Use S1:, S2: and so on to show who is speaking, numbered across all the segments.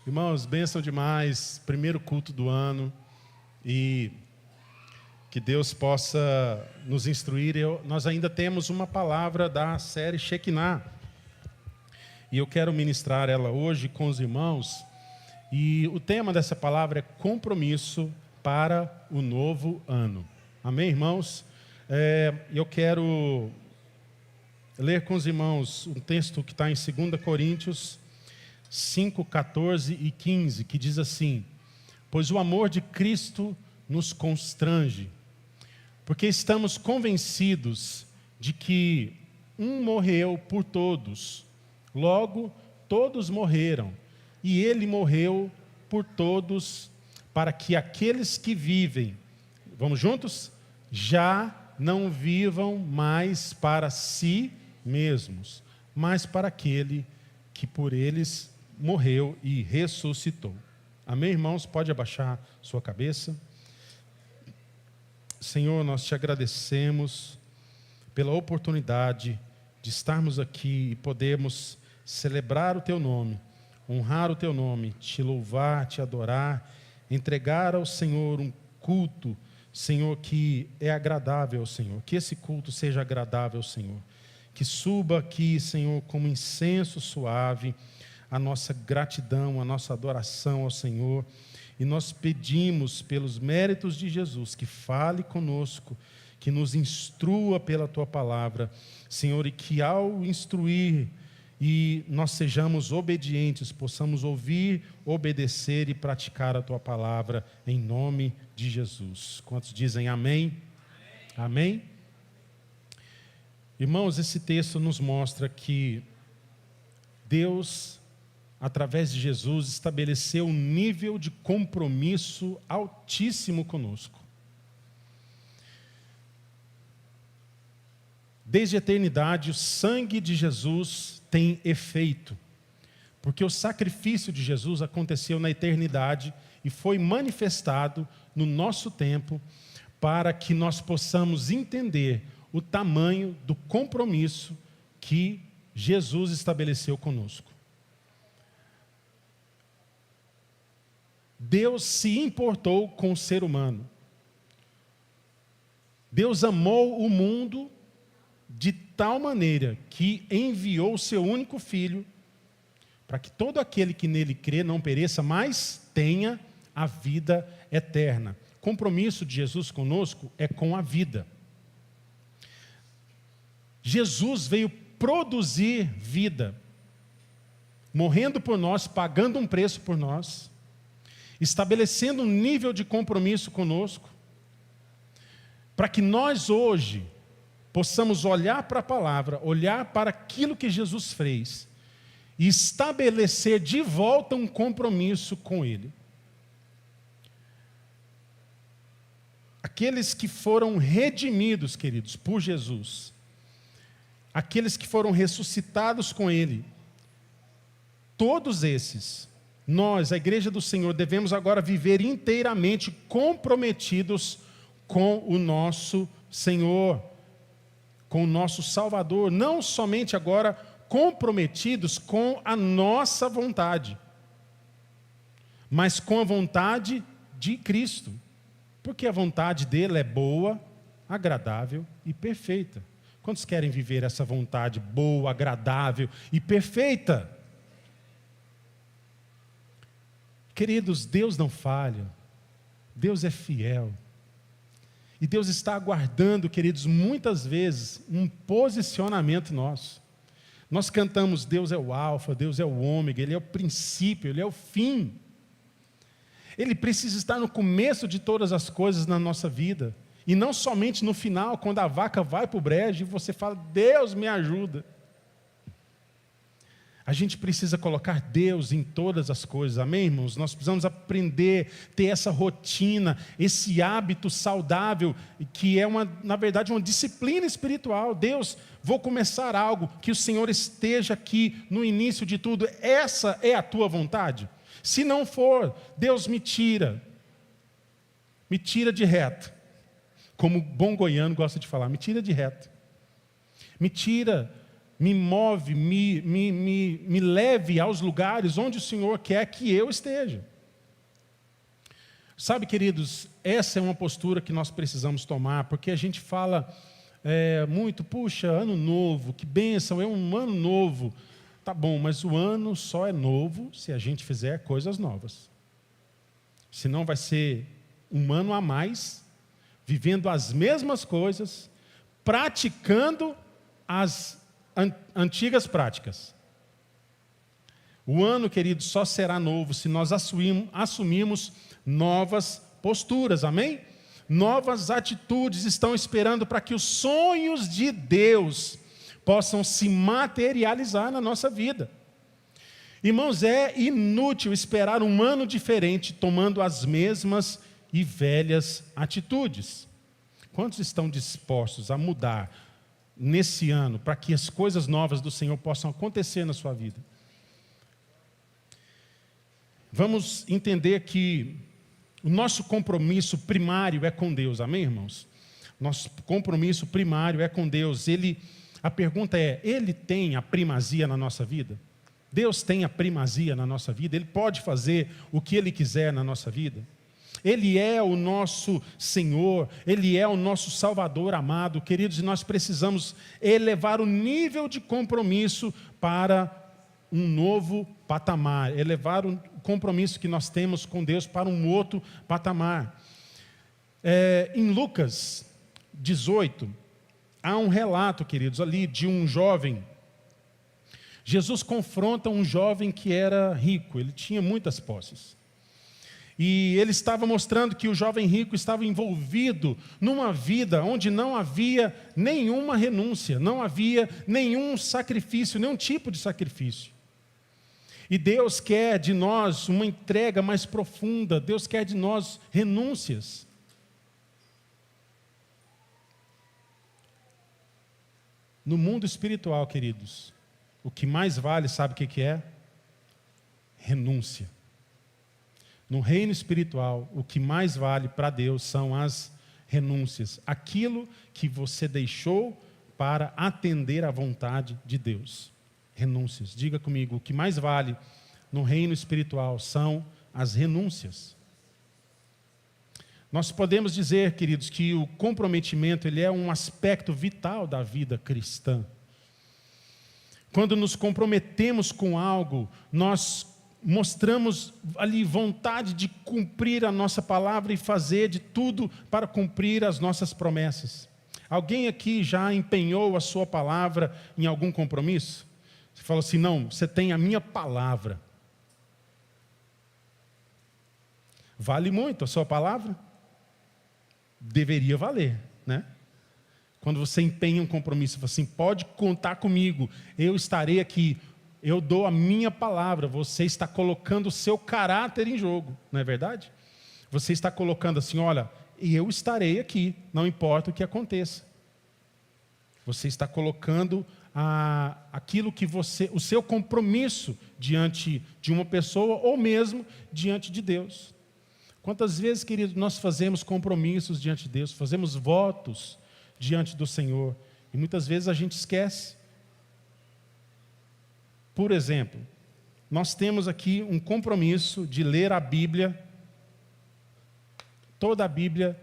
S1: Irmãos, bênção demais, primeiro culto do ano, e que Deus possa nos instruir. Nós ainda temos uma palavra da série Shekinah, e eu quero ministrar ela hoje com os irmãos, e o tema dessa palavra é compromisso para o novo ano. Amém, irmãos? Eu quero ler com os irmãos um texto que está em 2 Coríntios 5, 14 e 15, que diz assim: pois o amor de Cristo nos constrange, porque estamos convencidos de que um morreu por todos, logo todos morreram, e ele morreu por todos, para que aqueles que vivem, vamos juntos? Já não vivam mais para si mesmos, mas para aquele que por eles morreu e ressuscitou. Amém, irmãos? Pode abaixar sua cabeça. Senhor, nós te agradecemos pela oportunidade de estarmos aqui e podermos celebrar o teu nome, honrar o teu nome, te louvar, te adorar, entregar ao Senhor um culto, Senhor, que é agradável ao Senhor. Que esse culto seja agradável ao Senhor. Que suba aqui, Senhor, como incenso suave, a nossa gratidão, a nossa adoração ao Senhor. E nós pedimos pelos méritos de Jesus, que fale conosco, que nos instrua pela tua palavra, Senhor, e que ao instruir e nós sejamos obedientes, possamos ouvir, obedecer e praticar a tua palavra, em nome de Jesus. Quantos dizem amém? Amém? Amém? Irmãos, esse texto nos mostra que Deus, através de Jesus, estabeleceu um nível de compromisso altíssimo conosco. Desde a eternidade, o sangue de Jesus tem efeito, porque o sacrifício de Jesus aconteceu na eternidade e foi manifestado no nosso tempo, para que nós possamos entender o tamanho do compromisso que Jesus estabeleceu conosco. Deus se importou com o ser humano. Deus amou o mundo de tal maneira que enviou o seu único filho, para que todo aquele que nele crê não pereça, mas tenha a vida eterna. O compromisso de Jesus conosco é com a vida. Jesus veio produzir vida, morrendo por nós, pagando um preço por nós, estabelecendo um nível de compromisso conosco, para que nós hoje possamos olhar para a palavra, olhar para aquilo que Jesus fez e estabelecer de volta um compromisso com Ele. Aqueles que foram redimidos, queridos, por Jesus, aqueles que foram ressuscitados com Ele, todos esses, nós, a Igreja do Senhor, devemos agora viver inteiramente comprometidos com o nosso Senhor, com o nosso Salvador, não somente agora comprometidos com a nossa vontade, mas com a vontade de Cristo, porque a vontade dele é boa, agradável e perfeita. Quantos querem viver essa vontade boa, agradável e perfeita? Queridos, Deus não falha, Deus é fiel. E Deus está aguardando, queridos, muitas vezes, um posicionamento nosso. Nós cantamos, Deus é o alfa, Deus é o ômega, Ele é o princípio, Ele é o fim. Ele precisa estar no começo de todas as coisas na nossa vida. E não somente no final, quando a vaca vai para o brejo e você fala, Deus me ajuda. A gente precisa colocar Deus em todas as coisas, amém, irmãos? Nós precisamos aprender, ter essa rotina, esse hábito saudável, que é, na verdade, uma disciplina espiritual. Deus, vou começar algo, que o Senhor esteja aqui no início de tudo. Essa é a tua vontade? Se não for, Deus me tira de reto. Como bom goiano gosta de falar, me tira de reto. Me tira me move, me leve aos lugares onde o Senhor quer que eu esteja. Sabe, queridos, essa é uma postura que nós precisamos tomar, porque a gente fala muito, puxa, ano novo, que bênção, é um ano novo. Tá bom, mas o ano só é novo se a gente fizer coisas novas. Senão vai ser um ano a mais, vivendo as mesmas coisas, praticando as antigas práticas. O ano, querido, só será novo se nós assumirmos novas posturas, amém? Novas atitudes estão esperando para que os sonhos de Deus possam se materializar na nossa vida. Irmãos, é inútil esperar um ano diferente tomando as mesmas e velhas atitudes. Quantos estão dispostos a mudar nesse ano para que as coisas novas do Senhor possam acontecer na sua vida? Vamos entender que o nosso compromisso primário é com Deus, amém, irmãos? Nosso compromisso primário é com Deus. A pergunta é, Ele tem a primazia na nossa vida? Deus tem a primazia na nossa vida? Ele pode fazer o que Ele quiser na nossa vida? Ele é o nosso Senhor, Ele é o nosso Salvador amado, queridos, e nós precisamos elevar o nível de compromisso para um novo patamar, elevar o compromisso que nós temos com Deus para um outro patamar. Em Lucas 18, há um relato, queridos, ali de um jovem. Jesus confronta um jovem que era rico, ele tinha muitas posses. E ele estava mostrando que o jovem rico estava envolvido numa vida onde não havia nenhuma renúncia, não havia nenhum sacrifício, nenhum tipo de sacrifício. E Deus quer de nós uma entrega mais profunda, Deus quer de nós renúncias. No mundo espiritual, queridos, o que mais vale, sabe o que é? Renúncia. No reino espiritual, o que mais vale para Deus são as renúncias. Aquilo que você deixou para atender à vontade de Deus. Renúncias. Diga comigo, o que mais vale no reino espiritual são as renúncias. Nós podemos dizer, queridos, que o comprometimento ele é um aspecto vital da vida cristã. Quando nos comprometemos com algo, nós mostramos ali vontade de cumprir a nossa palavra e fazer de tudo para cumprir as nossas promessas. Alguém aqui já empenhou a sua palavra em algum compromisso? Você fala assim, não, você tem a minha palavra. Vale muito a sua palavra? Deveria valer, né? Quando você empenha um compromisso, você fala assim, pode contar comigo, eu estarei aqui, eu dou a minha palavra, você está colocando o seu caráter em jogo, não é verdade? Você está colocando assim, olha, eu estarei aqui, não importa o que aconteça. Você está colocando aquilo que o seu compromisso diante de uma pessoa ou mesmo diante de Deus. Quantas vezes, queridos, nós fazemos compromissos diante de Deus, fazemos votos diante do Senhor, e muitas vezes a gente esquece. Por exemplo, nós temos aqui um compromisso de ler a Bíblia, toda a Bíblia,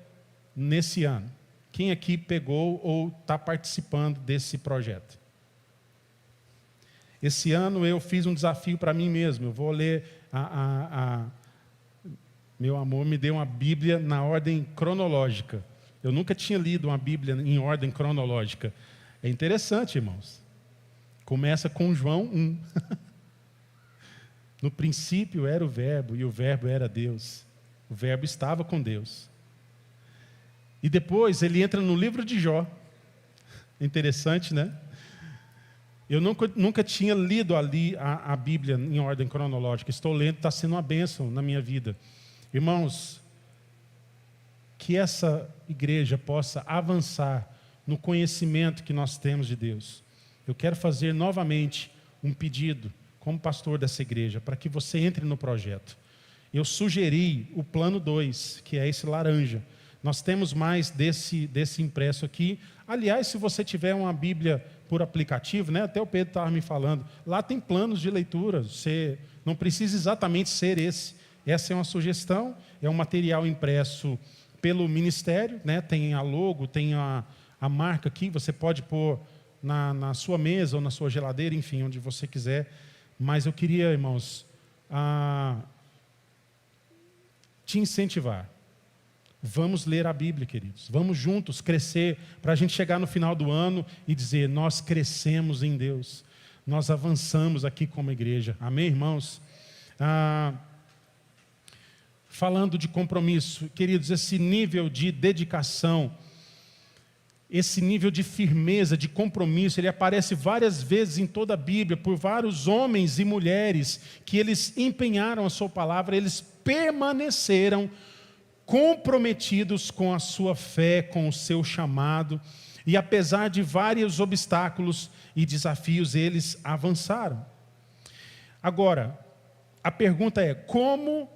S1: nesse ano. Quem aqui pegou ou está participando desse projeto? Esse ano eu fiz um desafio para mim mesmo. Eu vou ler meu amor me deu uma Bíblia na ordem cronológica. Eu nunca tinha lido uma Bíblia em ordem cronológica. É interessante, irmãos. Começa com João 1. No princípio era o Verbo, e o Verbo era Deus. O Verbo estava com Deus. E depois ele entra no livro de Jó. Interessante, né? Eu nunca tinha lido ali a Bíblia em ordem cronológica. Estou lendo, está sendo uma bênção na minha vida. Irmãos, que essa igreja possa avançar no conhecimento que nós temos de Deus. Eu quero fazer novamente um pedido, como pastor dessa igreja, para que você entre no projeto. Eu sugeri o plano 2, que é esse laranja. Nós temos mais desse impresso aqui. Aliás, se você tiver uma Bíblia por aplicativo, né? Até o Pedro estava me falando. Lá tem planos de leitura. Você não precisa exatamente ser esse. Essa é uma sugestão. É um material impresso pelo ministério, né? Tem a logo, tem a marca aqui. Você pode pôr na sua mesa ou na sua geladeira, enfim, onde você quiser. Mas eu queria, irmãos, te incentivar. Vamos ler a Bíblia, queridos. Vamos juntos crescer para a gente chegar no final do ano e dizer, nós crescemos em Deus. Nós avançamos aqui como igreja. Amém, irmãos? Falando de compromisso, queridos, esse nível de dedicação, esse nível de firmeza, de compromisso, ele aparece várias vezes em toda a Bíblia, por vários homens e mulheres que eles empenharam a sua palavra, eles permaneceram comprometidos com a sua fé, com o seu chamado, e apesar de vários obstáculos e desafios, eles avançaram. Agora, a pergunta é, com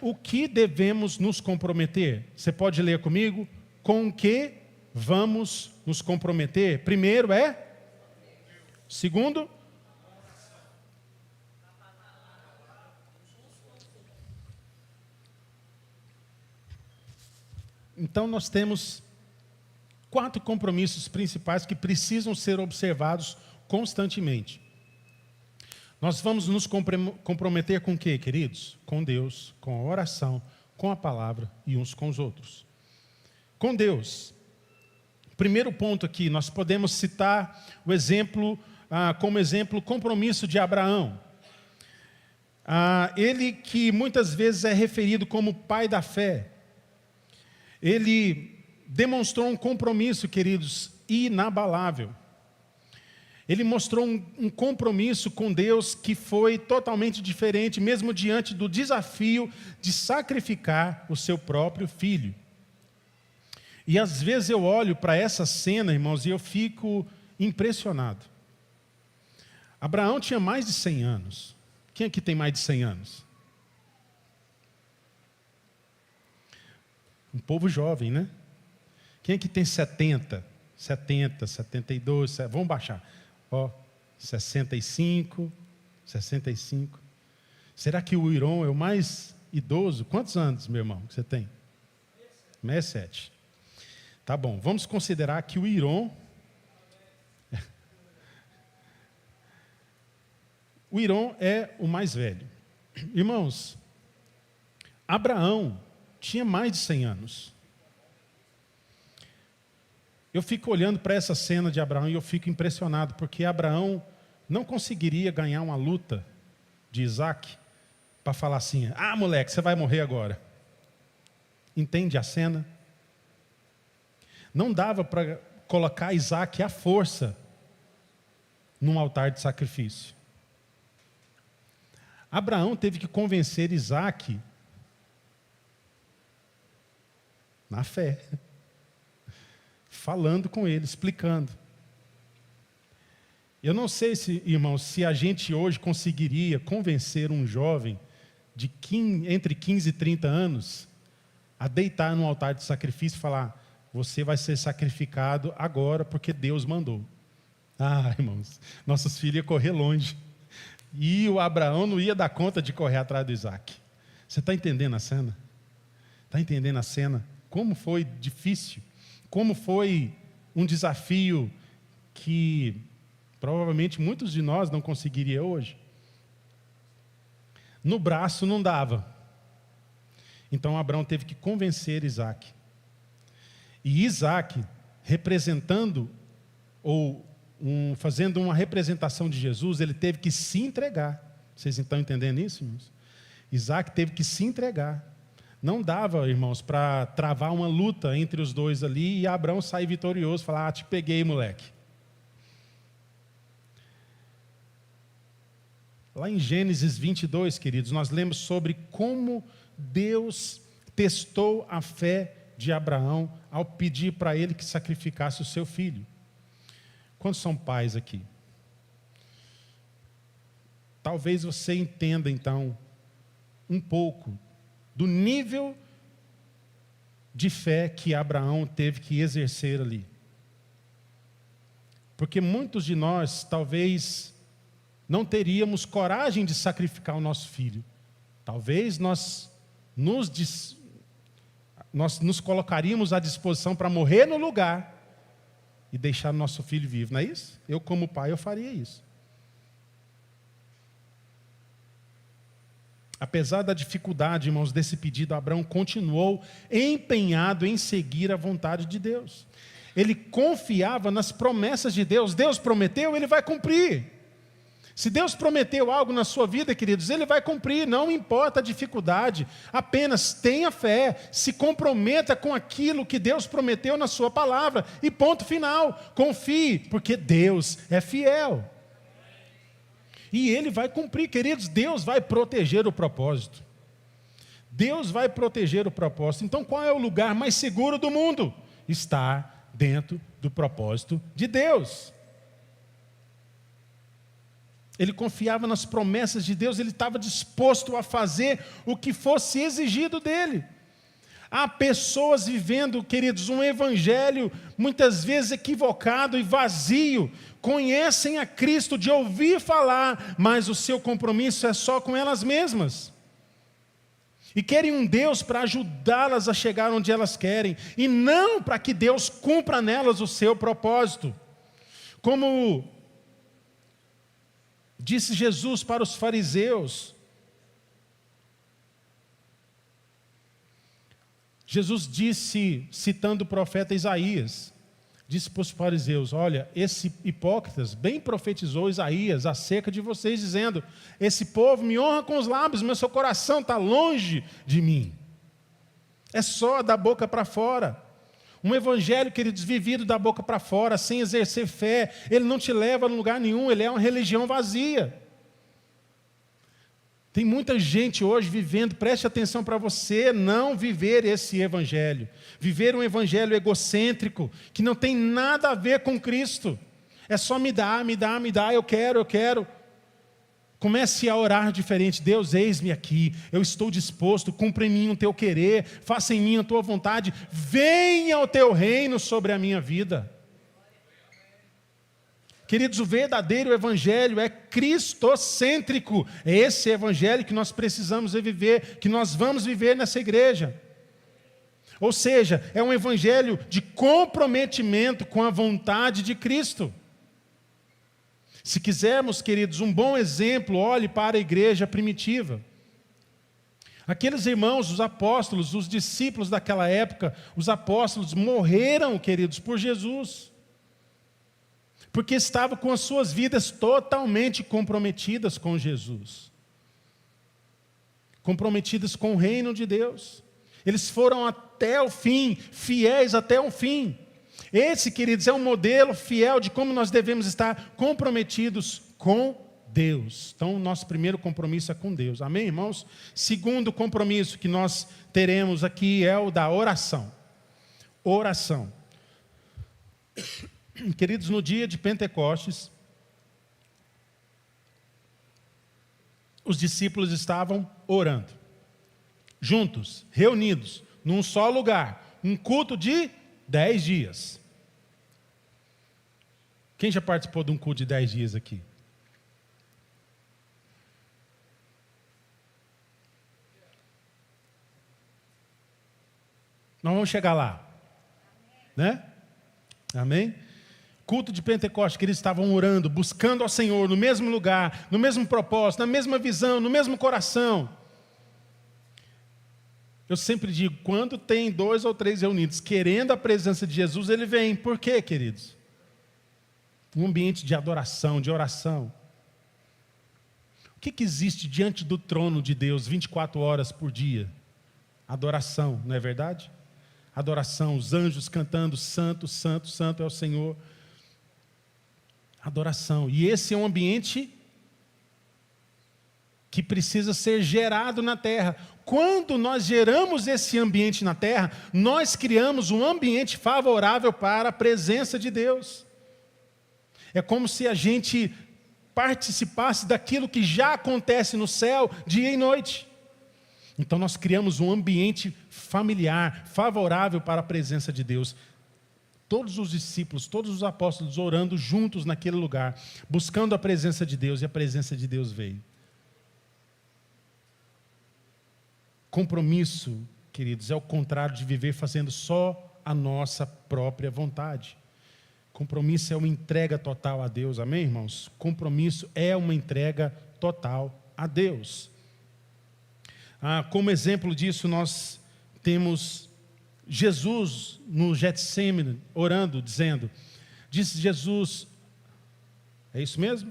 S1: o que devemos nos comprometer? Você pode ler comigo? Com o que vamos nos comprometer? Primeiro é? Segundo? Então nós temos 4 compromissos principais que precisam ser observados constantemente. Nós vamos nos comprometer com o quê, queridos? Com Deus, com a oração, com a palavra e uns com os outros. Com Deus. Primeiro ponto aqui, nós podemos citar o exemplo, como exemplo, o compromisso de Abraão. Ele que muitas vezes é referido como pai da fé. Ele demonstrou um compromisso, queridos, inabalável. Ele mostrou um compromisso com Deus que foi totalmente diferente, mesmo diante do desafio de sacrificar o seu próprio filho. E às vezes eu olho para essa cena, irmãos, e eu fico impressionado. Abraão tinha mais de 100 anos. Quem aqui tem mais de 100 anos? Um povo jovem, né? Quem aqui tem 70, 72, vamos baixar. 65. Será que o Iron é o mais idoso? Quantos anos, meu irmão, que você tem? 67. Tá bom, vamos considerar que o Iron... O Iron é o mais velho. Irmãos, Abraão tinha mais de 100 anos. Eu fico olhando para essa cena de Abraão e eu fico impressionado, porque Abraão não conseguiria ganhar uma luta de Isaac para falar assim, moleque, você vai morrer agora. Entende a cena? Não dava para colocar Isaac à força num altar de sacrifício. Abraão teve que convencer Isaac na fé. Falando com ele, explicando. Eu não sei, irmãos, se a gente hoje conseguiria convencer um jovem de entre 15 e 30 anos a deitar no altar de sacrifício e falar, você vai ser sacrificado agora porque Deus mandou. Irmãos, nossos filhos iam correr longe. E o Abraão não ia dar conta de correr atrás do Isaac. Você está entendendo a cena? Está entendendo a cena? Como foi difícil? Como foi um desafio que provavelmente muitos de nós não conseguiriam hoje? No braço não dava. Então Abraão teve que convencer Isaac. E Isaac, representando, ou fazendo uma representação de Jesus, ele teve que se entregar. Vocês estão entendendo isso, irmãos? Isaac teve que se entregar. Não dava, irmãos, para travar uma luta entre os dois ali e Abraão sair vitorioso e falar, te peguei, moleque. Lá em Gênesis 22, queridos, nós lemos sobre como Deus testou a fé de Abraão ao pedir para ele que sacrificasse o seu filho. Quantos são pais aqui? Talvez você entenda, então, um pouco do nível de fé que Abraão teve que exercer ali. Porque muitos de nós, talvez, não teríamos coragem de sacrificar o nosso filho. Talvez nós nos colocaríamos à disposição para morrer no lugar e deixar nosso filho vivo, não é isso? Eu, como pai, eu faria isso. Apesar da dificuldade, irmãos, desse pedido, Abraão continuou empenhado em seguir a vontade de Deus. Ele confiava nas promessas de Deus. Deus prometeu, Ele vai cumprir. Se Deus prometeu algo na sua vida, queridos, Ele vai cumprir, não importa a dificuldade. Apenas tenha fé, se comprometa com aquilo que Deus prometeu na sua palavra. E ponto final, confie, porque Deus é fiel. E Ele vai cumprir, queridos, Deus vai proteger o propósito. Deus vai proteger o propósito. Então qual é o lugar mais seguro do mundo? Estar dentro do propósito de Deus. Ele confiava nas promessas de Deus, ele estava disposto a fazer o que fosse exigido dele. Há pessoas vivendo, queridos, um evangelho muitas vezes equivocado e vazio, conhecem a Cristo de ouvir falar, mas o seu compromisso é só com elas mesmas. E querem um Deus para ajudá-las a chegar onde elas querem, e não para que Deus cumpra nelas o seu propósito. Como disse Jesus para os fariseus, Jesus disse, citando o profeta Isaías, disse para os fariseus: olha, esse hipócritas bem profetizou Isaías acerca de vocês, dizendo: esse povo me honra com os lábios, mas seu coração está longe de mim. É só da boca para fora. Um evangelho, queridos, vivido da boca para fora, sem exercer fé, ele não te leva a lugar nenhum, ele é uma religião vazia. Tem muita gente hoje vivendo, preste atenção para você não viver esse evangelho. Viver um evangelho egocêntrico, que não tem nada a ver com Cristo. É só me dá, eu quero. Comece a orar diferente. Deus, eis-me aqui, eu estou disposto, cumpra em mim o teu querer, faça em mim a tua vontade, venha o teu reino sobre a minha vida. Queridos, o verdadeiro evangelho é cristocêntrico. É esse evangelho que nós precisamos viver, que nós vamos viver nessa igreja. Ou seja, é um evangelho de comprometimento com a vontade de Cristo. Se quisermos, queridos, um bom exemplo, olhe para a igreja primitiva. Aqueles irmãos, os apóstolos, os discípulos daquela época, os apóstolos morreram, queridos, por Jesus. Porque estavam com as suas vidas totalmente comprometidas com Jesus. Comprometidas com o reino de Deus. Eles foram até o fim, fiéis até o fim. Esse, queridos, é um modelo fiel de como nós devemos estar comprometidos com Deus. Então, o nosso primeiro compromisso é com Deus. Amém, irmãos? Segundo compromisso que nós teremos aqui é o da oração. Oração. Queridos, no dia de Pentecostes, os discípulos estavam orando, juntos, reunidos, num só lugar, um culto de 10 dias. Quem já participou de um culto de 10 dias aqui? Nós vamos chegar lá, né? Amém? Culto de Pentecostes, que eles estavam orando, buscando ao Senhor, no mesmo lugar, no mesmo propósito, na mesma visão, no mesmo coração. Eu sempre digo, quando tem 2 ou 3 reunidos, querendo a presença de Jesus, ele vem. Por quê, queridos? Um ambiente de adoração, de oração. O que existe diante do trono de Deus 24 horas por dia? Adoração, não é verdade? Adoração, os anjos cantando, santo, santo, santo é o Senhor. Adoração. E esse é um ambiente que precisa ser gerado na terra. Quando nós geramos esse ambiente na terra, nós criamos um ambiente favorável para a presença de Deus. É como se a gente participasse daquilo que já acontece no céu, dia e noite. Então nós criamos um ambiente familiar, favorável para a presença de Deus. todos os discípulos, todos os apóstolos orando juntos naquele lugar, buscando a presença de Deus, e a presença de Deus veio. Compromisso, queridos, é o contrário de viver fazendo só a nossa própria vontade. Compromisso é uma entrega total a Deus, amém, irmãos? Compromisso é uma entrega total a Deus. Como exemplo disso, nós temos Jesus no Getsêmani, orando, dizendo, disse Jesus, é isso mesmo?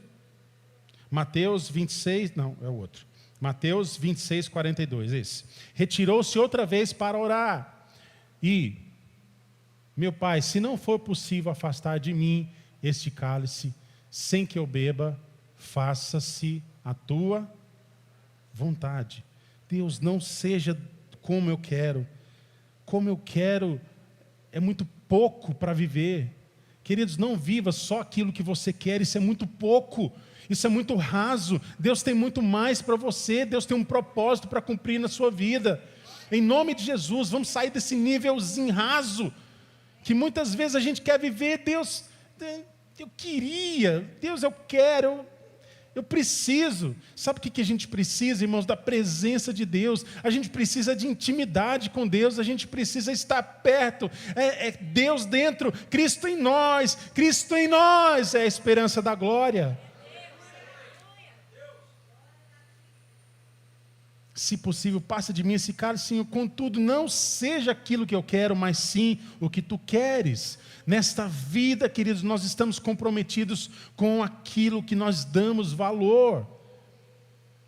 S1: Mateus 26, não, é o outro. Mateus 26, 42, esse. Retirou-se outra vez para orar. E, meu Pai, se não for possível afastar de mim este cálice, sem que eu beba, faça-se a tua vontade. Deus, não seja como eu quero. Como eu quero é muito pouco para viver. Queridos, não viva só aquilo que você quer, isso é muito pouco. Isso é muito raso. Deus tem muito mais para você. Deus tem um propósito para cumprir na sua vida. Em nome de Jesus, vamos sair desse nívelzinho raso, que muitas vezes a gente quer viver. Deus, eu queria. Deus, eu quero. Eu preciso. Sabe o que a gente precisa, irmãos? Da presença de Deus. A gente precisa de intimidade com Deus. A gente precisa estar perto. É Deus dentro, Cristo em nós. Cristo em nós é a esperança da glória. Se possível, passa de mim esse cálice, Senhor, contudo, não seja aquilo que eu quero, mas sim o que tu queres. Nesta vida, queridos, nós estamos comprometidos com aquilo que nós damos valor.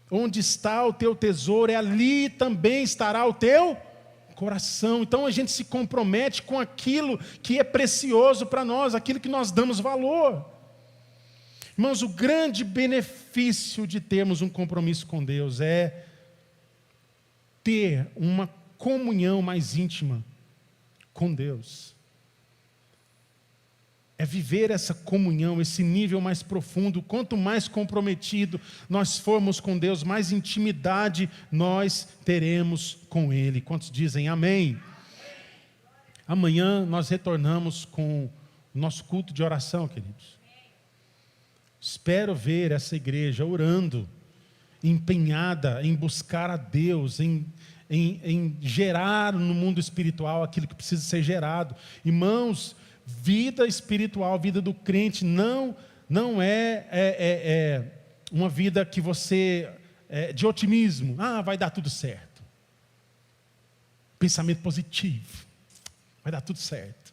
S1: Onde está o teu tesouro, ali também estará o teu coração. Então a gente se compromete com aquilo que é precioso para nós, aquilo que nós damos valor. Irmãos, o grande benefício de termos um compromisso com Deus é ter uma comunhão mais íntima com Deus. É viver essa comunhão, esse nível mais profundo. Quanto mais comprometido nós formos com Deus, mais intimidade nós teremos com Ele. Quantos dizem amém? Amanhã nós retornamos com o nosso culto de oração, queridos. Espero ver essa igreja orando, empenhada em buscar a Deus, em gerar no mundo espiritual aquilo que precisa ser gerado. Irmãos, vida espiritual, vida do crente não é uma vida que você de otimismo. Vai dar tudo certo. Pensamento positivo. Vai dar tudo certo.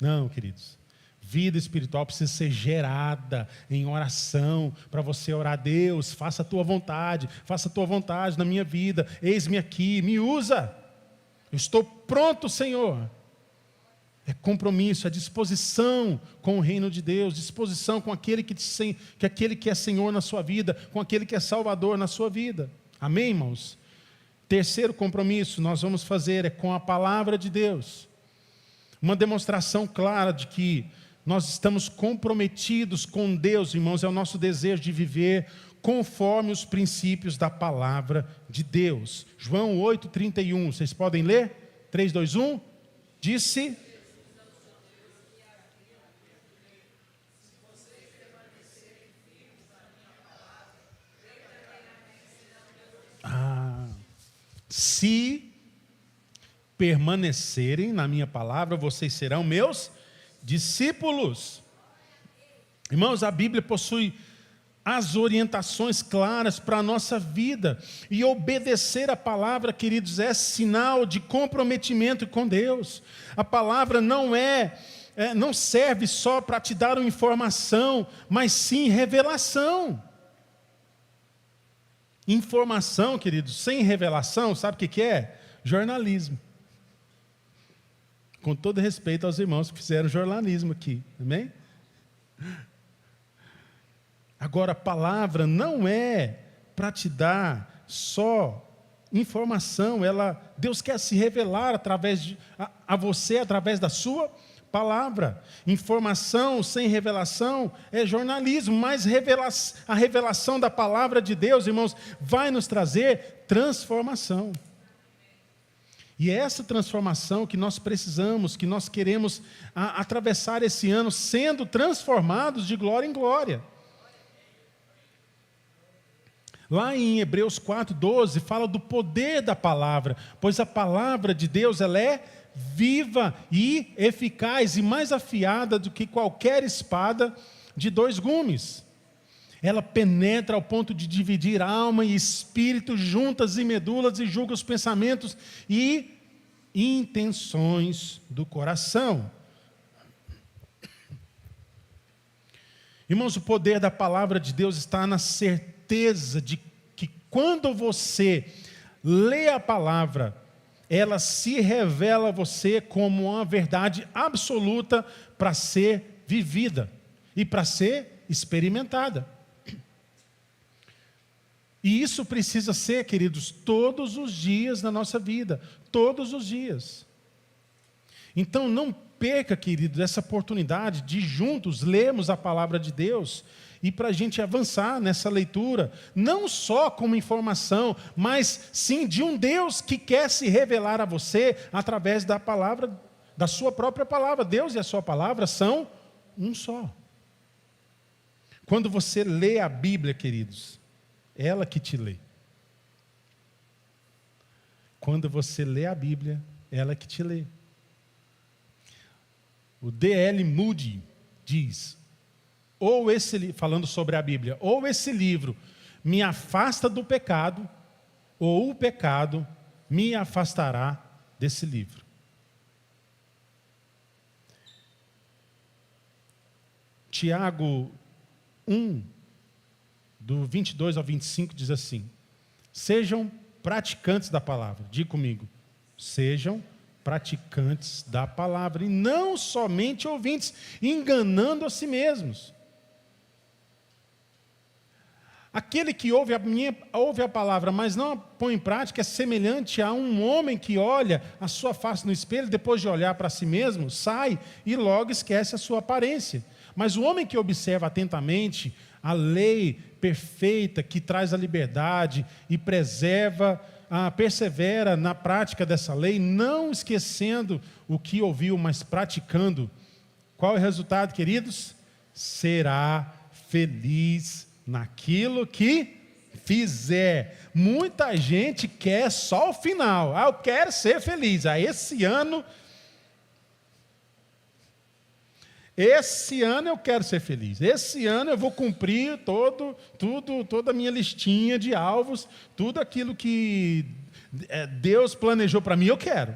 S1: Não, queridos. Vida espiritual precisa ser gerada em oração, para você orar, Deus, faça a tua vontade na minha vida, eis-me aqui, me usa, eu estou pronto, Senhor. É compromisso, é disposição com o reino de Deus, disposição com aquele que é Senhor na sua vida, com aquele que é Salvador na sua vida. Amém, irmãos? Terceiro compromisso nós vamos fazer é com a palavra de Deus. Uma demonstração clara de que nós estamos comprometidos com Deus, irmãos, é o nosso desejo de viver conforme os princípios da palavra de Deus. João 8:31, vocês podem ler? 3, 2, 1. Disse... Se permanecerem na minha palavra, vocês serão meus discípulos. Irmãos, a Bíblia possui as orientações claras para a nossa vida. E obedecer a palavra, queridos, é sinal de comprometimento com Deus. A palavra não serve só para te dar uma informação, mas sim revelação. Informação, queridos, sem revelação, sabe o que é? Jornalismo. Com todo respeito aos irmãos que fizeram jornalismo aqui, amém? Agora, a palavra não é para te dar só informação, Deus quer se revelar a você através da sua palavra. Informação sem revelação é jornalismo, mas a revelação da palavra de Deus, irmãos, vai nos trazer transformação. E é essa transformação que nós precisamos, que nós queremos atravessar esse ano, sendo transformados de glória em glória. Lá em Hebreus 4:12 fala do poder da palavra, pois a palavra de Deus ela é viva e eficaz e mais afiada do que qualquer espada de 2 gumes. Ela penetra ao ponto de dividir alma e espírito, juntas e medulas, e julga os pensamentos e intenções do coração. Irmãos, o poder da palavra de Deus está na certeza de que quando você lê a palavra, ela se revela a você como uma verdade absoluta para ser vivida e para ser experimentada. E isso precisa ser, queridos, todos os dias na nossa vida, todos os dias. Então não perca, queridos, essa oportunidade de juntos lermos a palavra de Deus e para a gente avançar nessa leitura, não só como informação, mas sim de um Deus que quer se revelar a você através da palavra, da sua própria palavra. Deus e a sua palavra são um só. Quando você lê a Bíblia, queridos, ela que te lê. Quando você lê a Bíblia, ela que te lê. O D.L. Moody diz, falando sobre a Bíblia, ou esse livro me afasta do pecado, ou o pecado me afastará desse livro. Tiago 1, do 22 ao 25, diz assim: sejam praticantes da palavra. Diga comigo, sejam praticantes da palavra, e não somente ouvintes, enganando a si mesmos. Aquele que ouve a palavra, mas não a põe em prática, é semelhante a um homem que olha a sua face no espelho, depois de olhar para si mesmo, sai e logo esquece a sua aparência. Mas o homem que observa atentamente a lei perfeita que traz a liberdade e persevera na prática dessa lei, não esquecendo o que ouviu, mas praticando, qual é o resultado, queridos? Será feliz naquilo que fizer. Muita gente quer só o final. Eu quero ser feliz. Esse ano eu quero ser feliz. Esse ano eu vou cumprir toda a minha listinha de alvos, tudo aquilo que Deus planejou para mim, eu quero.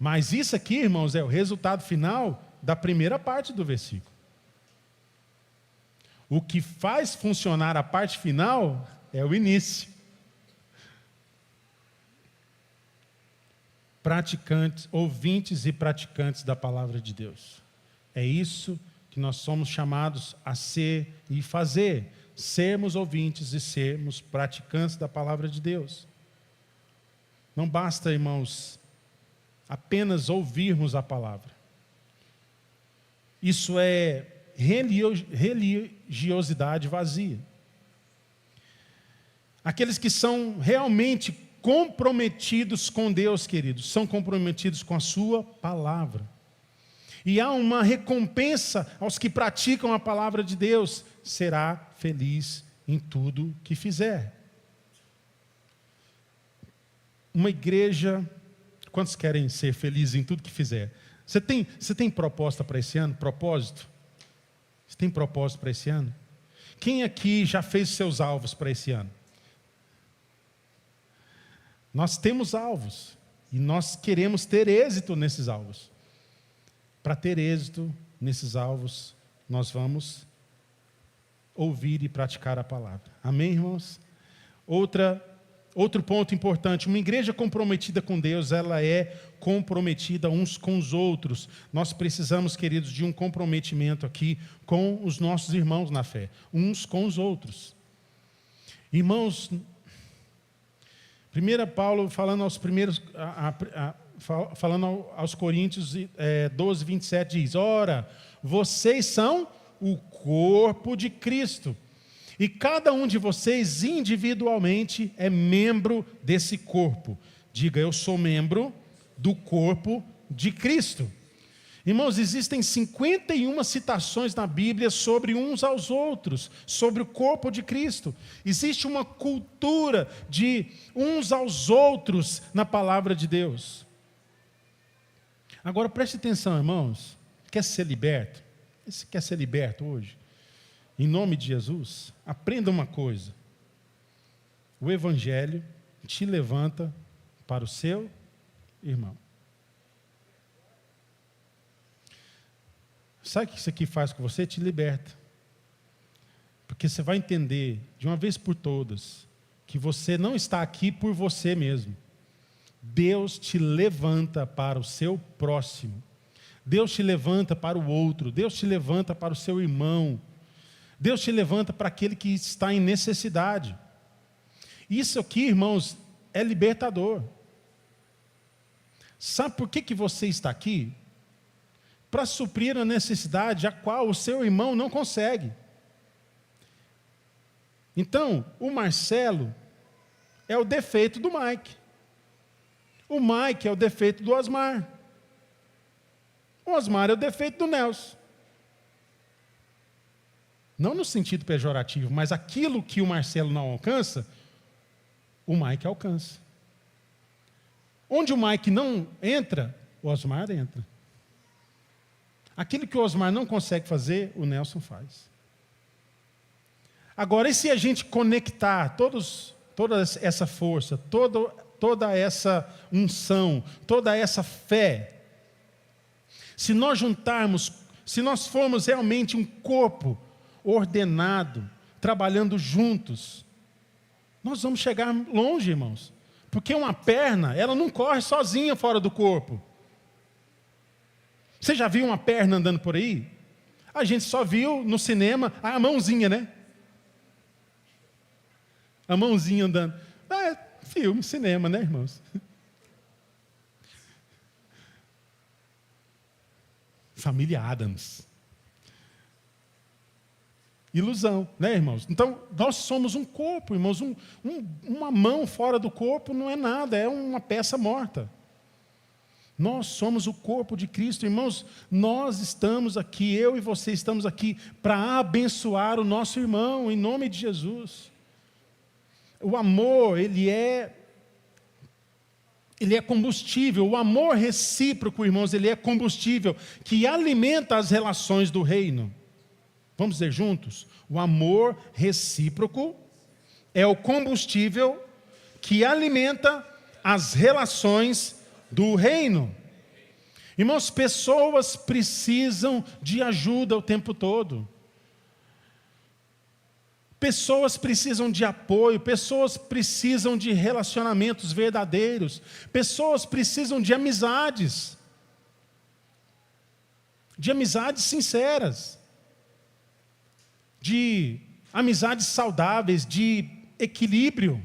S1: Mas isso aqui, irmãos, é o resultado final da primeira parte do versículo. O que faz funcionar a parte final é o início. Praticantes, ouvintes e praticantes da palavra de Deus. É isso que nós somos chamados a ser e fazer. Sermos ouvintes e sermos praticantes da palavra de Deus. Não basta, irmãos, apenas ouvirmos a palavra. Isso é religiosidade vazia. Aqueles que são realmente comprometidos com Deus, queridos, são comprometidos com a sua palavra. E há uma recompensa aos que praticam a palavra de Deus: será feliz em tudo que fizer. Uma igreja, quantos querem ser felizes em tudo que fizer? Você tem proposta para esse ano? Propósito? Você tem propósito para esse ano? Quem aqui já fez seus alvos para esse ano? Nós temos alvos e nós queremos ter êxito nesses alvos. Para ter êxito nesses alvos, nós vamos ouvir e praticar a palavra. Amém, irmãos? Outro ponto importante: uma igreja comprometida com Deus, ela é comprometida uns com os outros. Nós precisamos, queridos, de um comprometimento aqui com os nossos irmãos na fé, uns com os outros. Irmãos, 1 Paulo falando aos Coríntios 12, 27 diz: ora, vocês são o corpo de Cristo, e cada um de vocês individualmente é membro desse corpo. Diga, eu sou membro do corpo de Cristo. Irmãos, existem 51 citações na Bíblia sobre uns aos outros, sobre o corpo de Cristo. Existe uma cultura de uns aos outros na palavra de Deus. Agora preste atenção, irmãos. Quer ser liberto? Você quer ser liberto hoje? Em nome de Jesus, aprenda uma coisa. O Evangelho te levanta para o seu irmão. Sabe o que isso aqui faz com você? Te liberta. Porque você vai entender, de uma vez por todas, que você não está aqui por você mesmo. Deus te levanta para o seu próximo. Deus te levanta para o outro. Deus te levanta para o seu irmão. Deus te levanta para aquele que está em necessidade. Isso aqui, irmãos, é libertador. Sabe por que você está aqui? Para suprir a necessidade a qual o seu irmão não consegue. Então, o Marcelo é o defeito do Mike. O Mike é o defeito do Osmar. O Osmar é o defeito do Nelson. Não no sentido pejorativo, mas aquilo que o Marcelo não alcança, o Mike alcança. Onde o Mike não entra, o Osmar entra. Aquilo que o Osmar não consegue fazer, o Nelson faz. Agora, e se a gente conectar toda essa força, toda essa unção, toda essa fé, se nós juntarmos, se nós formos realmente um corpo ordenado, trabalhando juntos, nós vamos chegar longe, irmãos. Porque uma perna, ela não corre sozinha fora do corpo. Você já viu uma perna andando por aí? A gente só viu no cinema a mãozinha, né? A mãozinha andando. Filme, cinema, né, irmãos? Família Addams. Ilusão, né, irmãos? Então, nós somos um corpo, irmãos. Uma mão fora do corpo não é nada, é uma peça morta. Nós somos o corpo de Cristo, irmãos. Nós estamos aqui, eu e você estamos aqui para abençoar o nosso irmão, em nome de Jesus. O amor, ele é combustível. O amor recíproco, irmãos, ele é combustível que alimenta as relações do reino. Vamos dizer juntos? O amor recíproco é o combustível que alimenta as relações do reino. Irmãos, pessoas precisam de ajuda o tempo todo. Pessoas precisam de apoio, pessoas precisam de relacionamentos verdadeiros, pessoas precisam de amizades sinceras, de amizades saudáveis, de equilíbrio.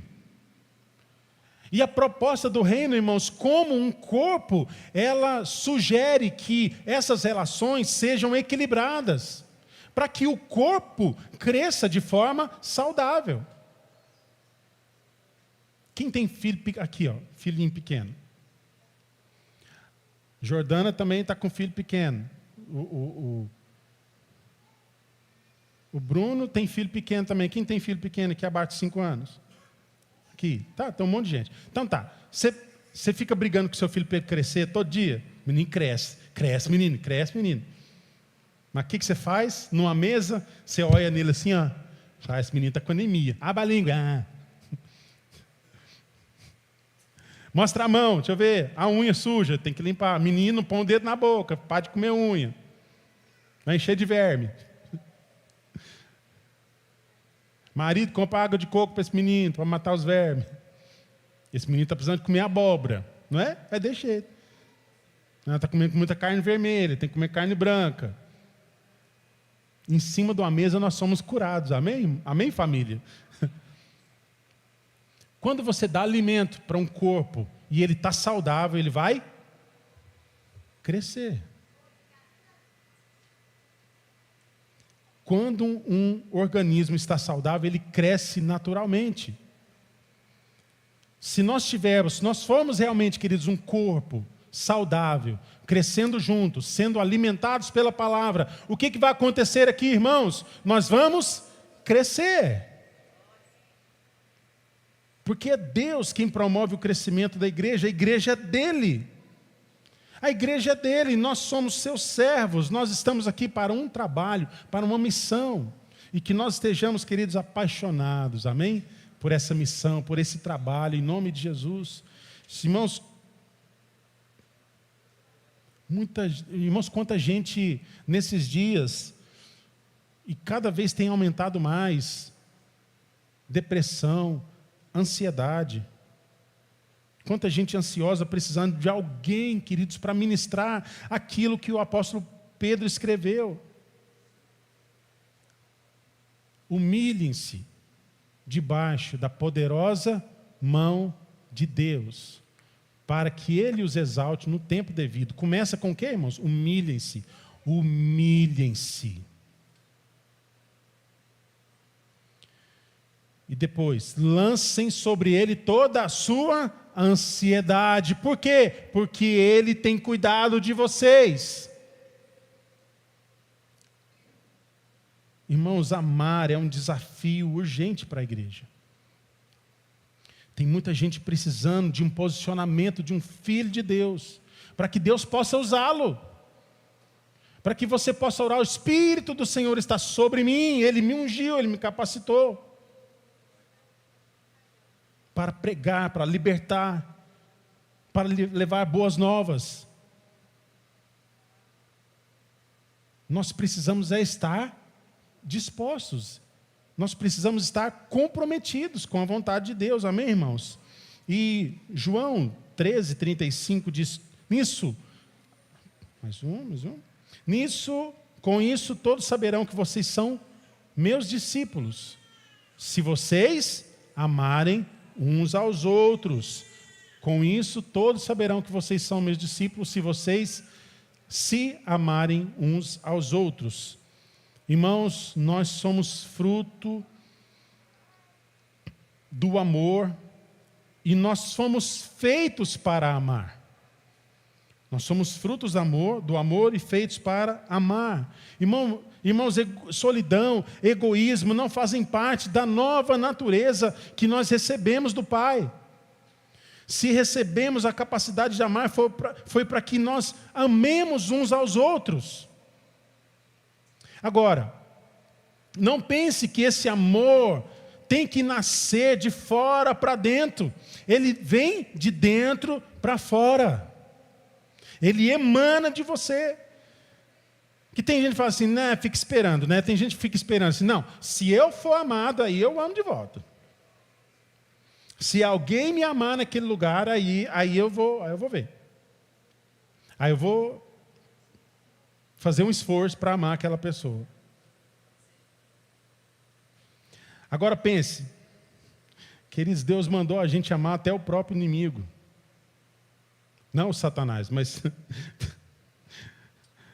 S1: E a proposta do reino, irmãos, como um corpo, ela sugere que essas relações sejam equilibradas, para que o corpo cresça de forma saudável. Quem tem filho aqui, filhinho pequeno? Jordana também está com filho pequeno. O Bruno tem filho pequeno também. Quem tem filho pequeno aqui abaixo de 5 anos? Aqui, tá, tem um monte de gente. Então tá, você fica brigando com seu filho para ele crescer todo dia? Menino cresce, cresce menino. Mas o que você faz? Numa mesa, você olha nele assim, ó. Esse menino está com anemia. Abre a língua. Mostra a mão, deixa eu ver. A unha suja, tem que limpar. Menino, põe o dedo na boca, para de comer unha. Vai encher de verme. Marido, compra água de coco para esse menino, para matar os vermes. Esse menino está precisando de comer abóbora, não é? Vai deixar ele. Está comendo muita carne vermelha, tem que comer carne branca. Em cima de uma mesa nós somos curados, amém? Amém, família? Quando você dá alimento para um corpo e ele está saudável, ele vai crescer. Quando um organismo está saudável, ele cresce naturalmente. Se nós formos realmente, queridos, um corpo saudável, crescendo juntos, sendo alimentados pela palavra, o que vai acontecer aqui, irmãos? Nós vamos crescer. Porque é Deus quem promove o crescimento da igreja, a igreja é dele. A igreja é dele, nós somos seus servos, nós estamos aqui para um trabalho, para uma missão. E que nós estejamos, queridos, apaixonados, amém? Por essa missão, por esse trabalho, em nome de Jesus. Irmãos, quanta gente nesses dias, e cada vez tem aumentado mais, depressão, ansiedade. Quanta gente ansiosa precisando de alguém, queridos, para ministrar aquilo que o apóstolo Pedro escreveu. Humilhem-se debaixo da poderosa mão de Deus, para que Ele os exalte no tempo devido. Começa com o quê, irmãos? Humilhem-se. Humilhem-se. E depois, lancem sobre Ele toda a sua ansiedade. Por quê? Porque Ele tem cuidado de vocês. Irmãos, amar é um desafio urgente para a igreja. Tem muita gente precisando de um posicionamento de um filho de Deus, para que Deus possa usá-lo. Para que você possa orar, o Espírito do Senhor está sobre mim, Ele me ungiu, Ele me capacitou. Para pregar, para libertar, para levar boas novas. Nós precisamos estar dispostos. Nós precisamos estar comprometidos com a vontade de Deus. Amém, irmãos? E João 13:35 diz, com isso todos saberão que vocês são meus discípulos, se vocês amarem uns aos outros. Com isso todos saberão que vocês são meus discípulos, se vocês se amarem uns aos outros. Irmãos, nós somos fruto do amor e nós fomos feitos para amar. Nós somos frutos do amor e feitos para amar. Irmãos, solidão, egoísmo não fazem parte da nova natureza que nós recebemos do Pai. Se recebemos a capacidade de amar, foi para que nós amemos uns aos outros. Agora, não pense que esse amor tem que nascer de fora para dentro. Ele vem de dentro para fora. Ele emana de você. Que tem gente que fala assim, né, fica esperando, né? Tem gente que fica esperando assim, não, se eu for amado, aí eu amo de volta. Se alguém me amar naquele lugar, aí eu vou ver. Aí eu vou fazer um esforço para amar aquela pessoa. Agora pense, queridos, Deus mandou a gente amar até o próprio inimigo. Não o Satanás, mas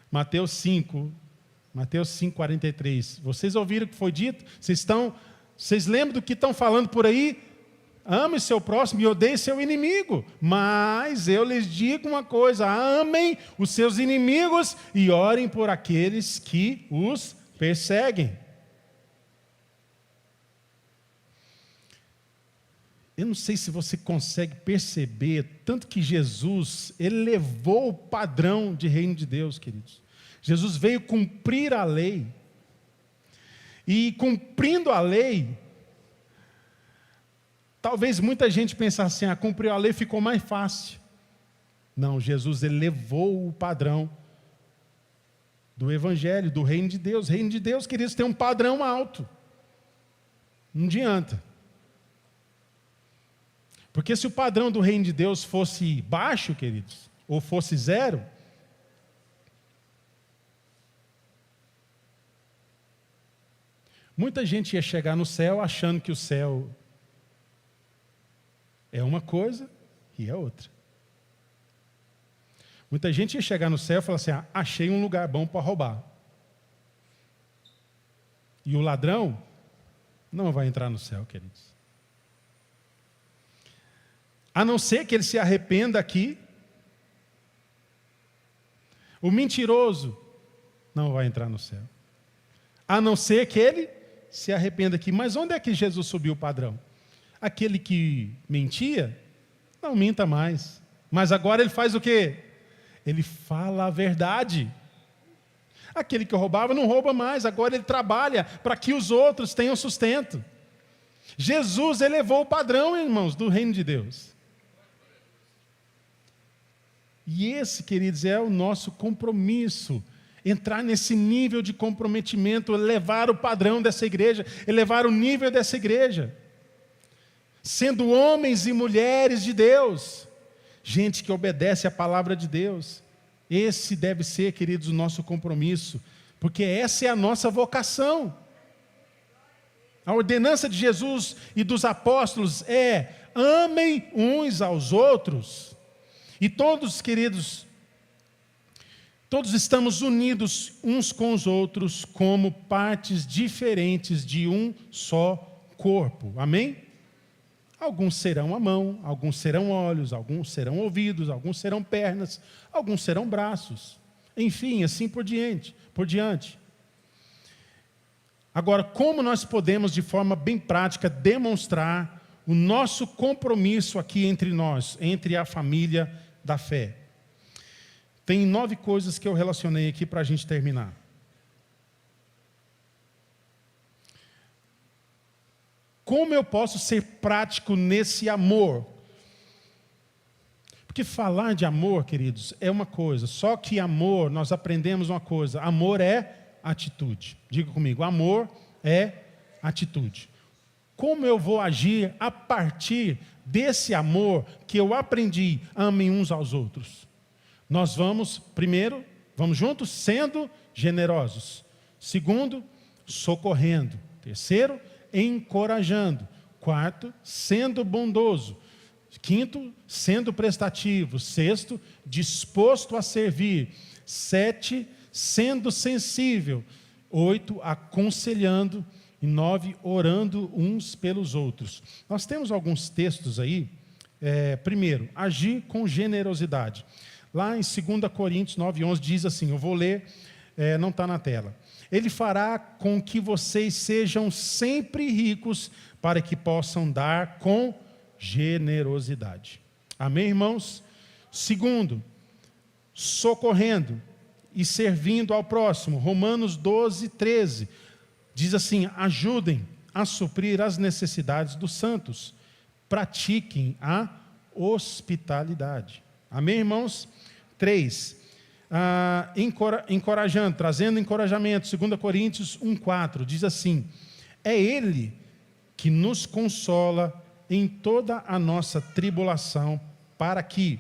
S1: Mateus 5:43. Vocês ouviram o que foi dito? Vocês lembram do que estão falando por aí? Ame seu próximo e odeie seu inimigo. Mas eu lhes digo uma coisa: amem os seus inimigos e orem por aqueles que os perseguem. Eu não sei se você consegue perceber, tanto que Jesus elevou o padrão de reino de Deus, queridos. Jesus veio cumprir a lei. E cumprindo a lei, talvez muita gente pensasse assim, cumprir a lei ficou mais fácil. Não, Jesus elevou o padrão do Evangelho, do reino de Deus. O reino de Deus, queridos, tem um padrão alto. Não adianta. Porque se o padrão do reino de Deus fosse baixo, queridos, ou fosse zero, muita gente ia chegar no céu achando que o céu é uma coisa e é outra. Muita gente ia chegar no céu e falar assim, achei um lugar bom para roubar. E o ladrão não vai entrar no céu, queridos. A não ser que ele se arrependa aqui. O mentiroso não vai entrar no céu. A não ser que ele se arrependa aqui. Mas onde é que Jesus subiu o padrão? Aquele que mentia, não minta mais. Mas agora ele faz o quê? Ele fala a verdade. Aquele que roubava não rouba mais. Agora ele trabalha para que os outros tenham sustento. Jesus elevou o padrão, irmãos, do reino de Deus. E esse, queridos, é o nosso compromisso. Entrar nesse nível de comprometimento, elevar o padrão dessa igreja, elevar o nível dessa igreja. Sendo homens e mulheres de Deus, gente que obedece à palavra de Deus. Esse deve ser, queridos, o nosso compromisso, porque essa é a nossa vocação. A ordenança de Jesus e dos apóstolos é: amem uns aos outros. E todos, queridos, todos estamos unidos uns com os outros como partes diferentes de um só corpo. Amém? Alguns serão a mão, alguns serão olhos, alguns serão ouvidos, alguns serão pernas, alguns serão braços. Enfim, assim por diante. Agora, como nós podemos, de forma bem prática, demonstrar o nosso compromisso aqui entre nós, entre a família da fé? Tem 9 coisas que eu relacionei aqui para a gente terminar. Como eu posso ser prático nesse amor? Porque falar de amor, queridos, é uma coisa. Só que amor, nós aprendemos uma coisa. Amor é atitude. Diga comigo, amor é atitude. Como eu vou agir a partir desse amor que eu aprendi? Amem uns aos outros. Nós vamos, primeiro, vamos juntos, sendo generosos. Segundo, socorrendo. Terceiro, encorajando. Quarto, sendo bondoso. Quinto, sendo prestativo. Sexto, disposto a servir. 7, sendo sensível. 8, aconselhando. E 9, orando uns pelos outros. Nós temos alguns textos aí. Primeiro, agir com generosidade. Lá em 2 Coríntios 9:11 diz assim, eu vou ler, não está na tela. Ele fará com que vocês sejam sempre ricos, para que possam dar com generosidade. Amém, irmãos? Segundo, socorrendo e servindo ao próximo. Romanos 12:13 diz assim, ajudem a suprir as necessidades dos santos. Pratiquem a hospitalidade. Amém, irmãos? 3, encorajando, trazendo encorajamento. 2 Coríntios 1:4 diz assim, é Ele que nos consola em toda a nossa tribulação, para que,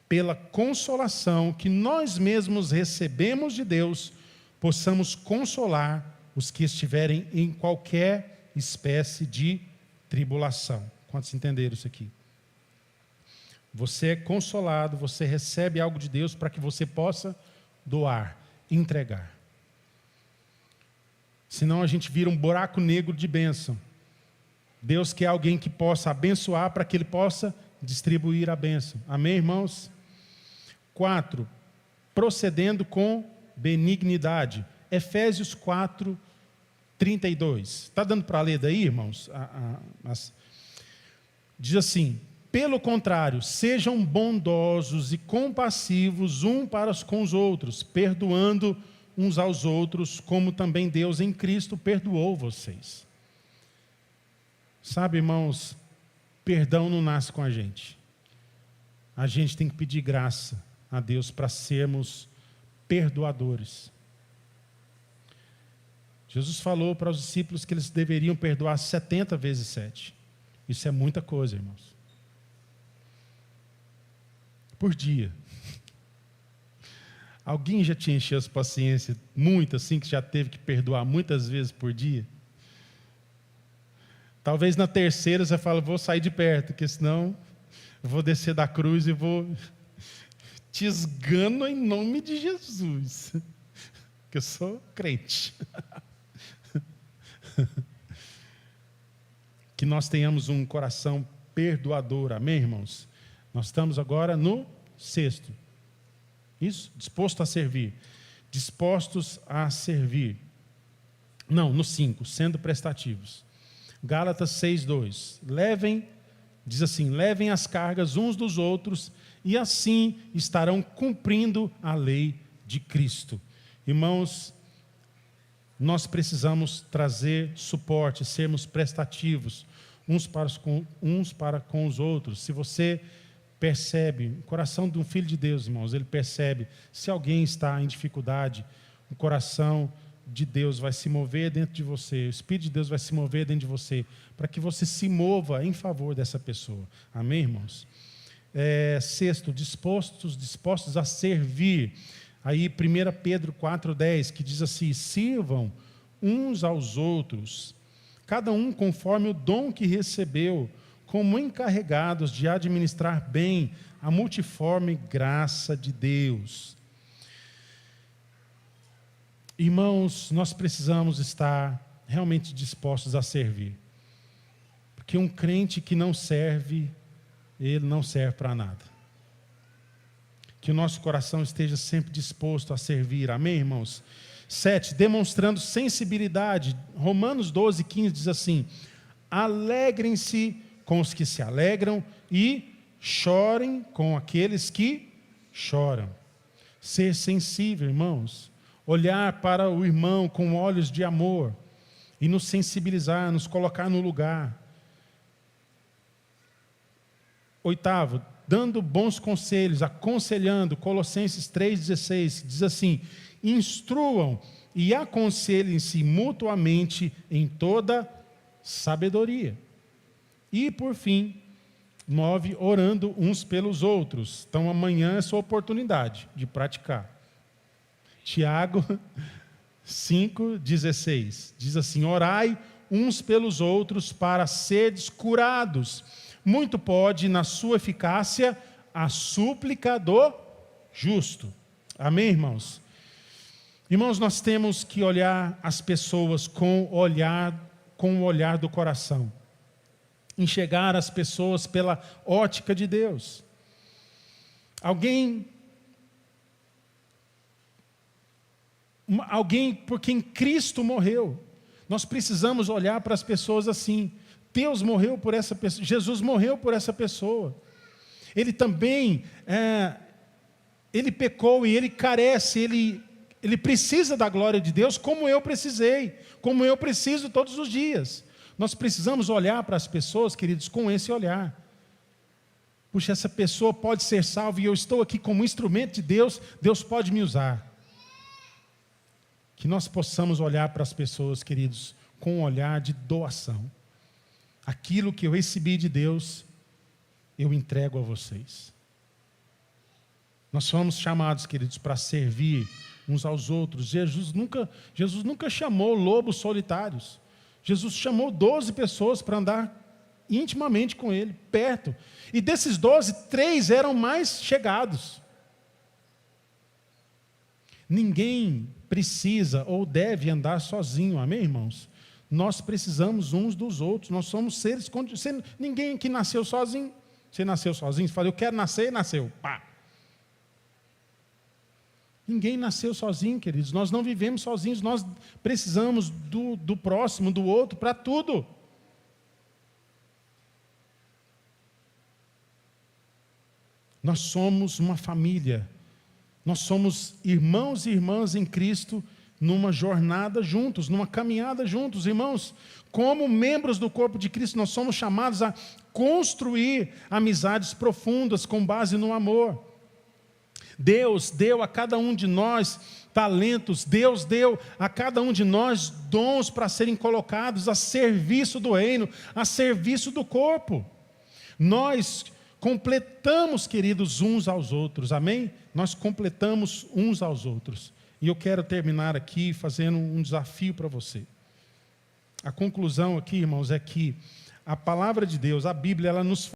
S1: pela consolação que nós mesmos recebemos de Deus, possamos consolar os que estiverem em qualquer espécie de tribulação. Quantos entenderam isso aqui? Você é consolado, você recebe algo de Deus para que você possa doar, entregar. Senão a gente vira um buraco negro de bênção. Deus quer alguém que possa abençoar para que Ele possa distribuir a bênção. Amém, irmãos? 4, procedendo com benignidade. Efésios 4:32. Está dando para ler daí, irmãos? Diz assim, pelo contrário, sejam bondosos e compassivos uns para com os outros, perdoando uns aos outros, como também Deus em Cristo perdoou vocês. Sabe, irmãos, perdão não nasce com a gente. A gente tem que pedir graça a Deus para sermos perdoadores. Jesus falou para os discípulos que eles deveriam perdoar 70 vezes 7. Isso é muita coisa, irmãos. Por dia. Alguém já te encheu as paciência muito assim, que já teve que perdoar muitas vezes por dia? Talvez na terceira você fala, vou sair de perto, porque senão eu vou descer da cruz e vou te esgano em nome de Jesus. Porque eu sou crente. Que nós tenhamos um coração perdoador. Amém, irmãos? Nós estamos agora no 6º. Isso? Disposto a servir. Dispostos a servir. Não, no 5, sendo prestativos. Gálatas 6:2. Diz assim, levem as cargas uns dos outros e assim estarão cumprindo a lei de Cristo. Irmãos, nós precisamos trazer suporte, sermos prestativos uns para com os outros. Se você percebe, o coração de um filho de Deus, irmãos, ele percebe, se alguém está em dificuldade, o coração de Deus vai se mover dentro de você, o Espírito de Deus vai se mover dentro de você, para que você se mova em favor dessa pessoa. Amém, irmãos? 6º, dispostos a servir. Aí 1 Pedro 4:10, que diz assim, sirvam uns aos outros, cada um conforme o dom que recebeu, como encarregados de administrar bem a multiforme graça de Deus. Irmãos, nós precisamos estar realmente dispostos a servir. Porque um crente que não serve, ele não serve para nada. Que o nosso coração esteja sempre disposto a servir. Amém, irmãos? 7, demonstrando sensibilidade. Romanos 12:15 diz assim, alegrem-se com os que se alegram e chorem com aqueles que choram. Ser sensível, irmãos. Olhar para o irmão com olhos de amor e nos sensibilizar, nos colocar no lugar. 8, dando bons conselhos, aconselhando, Colossenses 3:16, diz assim, instruam e aconselhem-se mutuamente em toda sabedoria. E, por fim, 9, orando uns pelos outros. Então, amanhã é sua oportunidade de praticar. Tiago 5:16 diz assim, orai uns pelos outros para seres curados. Muito pode, na sua eficácia, a súplica do justo. Amém, irmãos? Irmãos, nós temos que olhar as pessoas com o olhar do coração. Enxergar as pessoas pela ótica de Deus. Alguém por quem Cristo morreu. Nós precisamos olhar para as pessoas assim. Deus morreu por essa pessoa, Jesus morreu por essa pessoa. Ele também, ele pecou e ele carece, ele precisa da glória de Deus como eu precisei, como eu preciso todos os dias. Nós precisamos olhar para as pessoas, queridos, com esse olhar. Puxa, essa pessoa pode ser salva e eu estou aqui como instrumento de Deus, Deus pode me usar. Que nós possamos olhar para as pessoas, queridos, com um olhar de doação. Aquilo que eu recebi de Deus, eu entrego a vocês. Nós somos chamados, queridos, para servir uns aos outros. Jesus nunca chamou lobos solitários. Jesus chamou 12 pessoas para andar intimamente com Ele, perto. E desses 12, 3 eram mais chegados. Ninguém precisa ou deve andar sozinho, amém, irmãos? Nós precisamos uns dos outros, nós somos seres, ninguém aqui nasceu sozinho. Você nasceu sozinho, você fala, eu quero nascer, nasceu, pá. Ninguém nasceu sozinho, queridos, nós não vivemos sozinhos, nós precisamos do próximo, do outro, para tudo. Nós somos uma família, nós somos irmãos e irmãs em Cristo, numa jornada juntos, numa caminhada juntos. Irmãos, como membros do corpo de Cristo, nós somos chamados a construir amizades profundas com base no amor. Deus deu a cada um de nós talentos, Deus deu a cada um de nós dons para serem colocados a serviço do reino, a serviço do corpo. Nós completamos, queridos, uns aos outros, amém? Nós completamos uns aos outros. E eu quero terminar aqui fazendo um desafio para você. A conclusão aqui, irmãos, é que a palavra de Deus, a Bíblia, ela nos